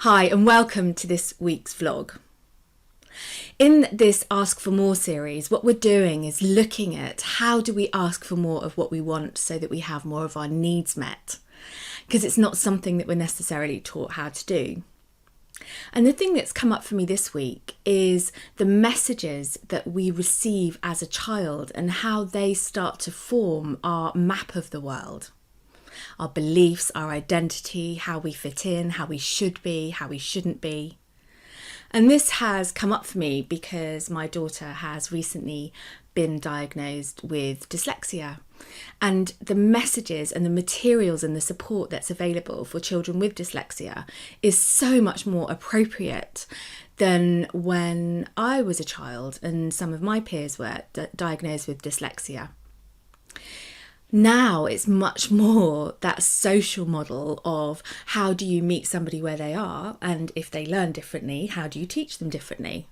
Hi and welcome to this week's vlog. In this Ask for More series, what we're doing is looking at how do we ask for more of what we want so that we have more of our needs met, because it's not something that we're necessarily taught how to do. And the thing that's come up for me this week is the messages that we receive as a child and how they start to form our map of the world. Our beliefs, our identity, how we fit in, how we should be, how we shouldn't be. And this has come up for me because my daughter has recently been diagnosed with dyslexia. And the messages and the materials and the support that's available for children with dyslexia is so much more appropriate than when I was a child and some of my peers were diagnosed with dyslexia. Now it's much more that social model of how do you meet somebody where they are, and if they learn differently, how do you teach them differently?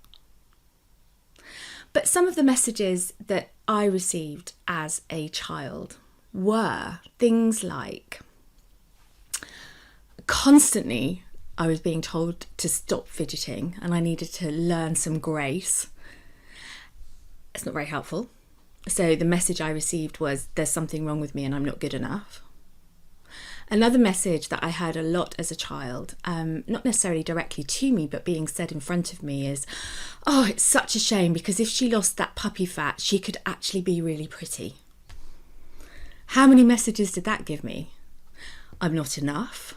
But some of the messages that I received as a child were things like constantly I was being told to stop fidgeting and I needed to learn some grace. It's not very helpful. So the message I received was there's something wrong with me and I'm not good enough. Another message that I heard a lot as a child, not necessarily directly to me, but being said in front of me is, oh, it's such a shame because if she lost that puppy fat, she could actually be really pretty. How many messages did that give me? I'm not enough.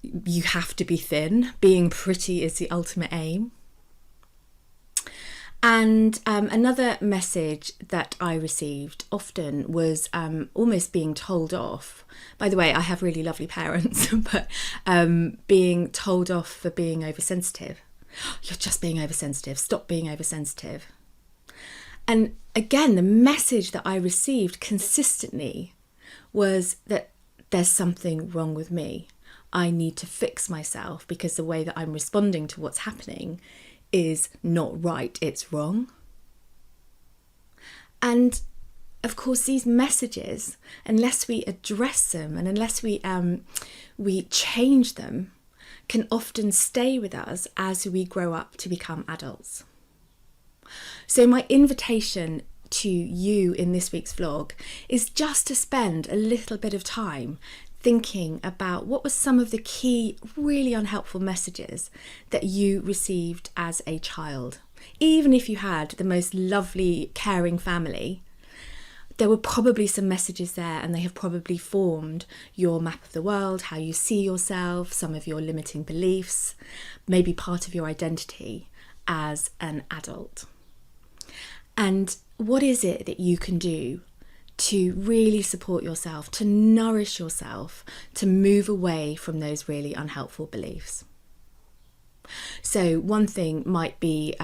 You have to be thin. Being pretty is the ultimate aim. And another message that I received often was almost being told off. By the way, I have really lovely parents, but being told off for being oversensitive. You're just being oversensitive. Stop being oversensitive. And again, the message that I received consistently was that there's something wrong with me. I need to fix myself because the way that I'm responding to what's happening is not right, it's wrong. And of course these messages, unless we address them and unless we change them, can often stay with us as we grow up to become adults. So my invitation to you in this week's vlog is just to spend a little bit of time thinking about what were some of the key, really unhelpful messages that you received as a child. Even if you had the most lovely, caring family, there were probably some messages there and they have probably formed your map of the world, how you see yourself, some of your limiting beliefs, maybe part of your identity as an adult. And what is it that you can do to really support yourself, to nourish yourself, to move away from those really unhelpful beliefs? So one thing might be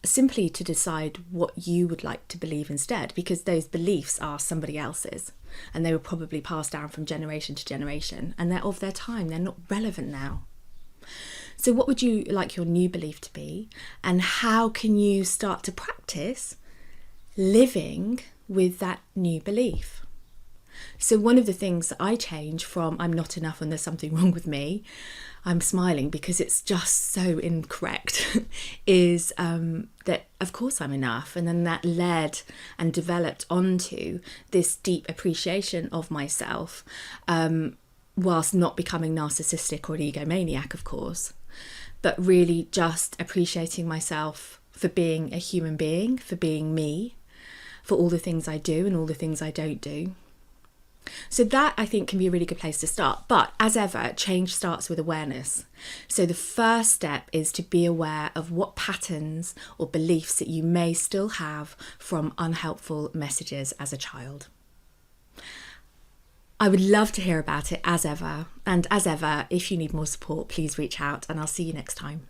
simply to decide what you would like to believe instead, because those beliefs are somebody else's and they were probably passed down from generation to generation and they're of their time, they're not relevant now. So what would you like your new belief to be, and how can you start to practice living with that new belief? So one of the things that I change from I'm not enough and there's something wrong with me, I'm smiling because it's just so incorrect, is that of course I'm enough. And then that led and developed onto this deep appreciation of myself, whilst not becoming narcissistic or an egomaniac, of course, but really just appreciating myself for being a human being, for being me, for all the things I do and all the things I don't do. So that, I think, can be a really good place to start. But as ever, change starts with awareness. So the first step is to be aware of what patterns or beliefs that you may still have from unhelpful messages as a child. I would love to hear about it as ever. And as ever, if you need more support, please reach out and I'll see you next time.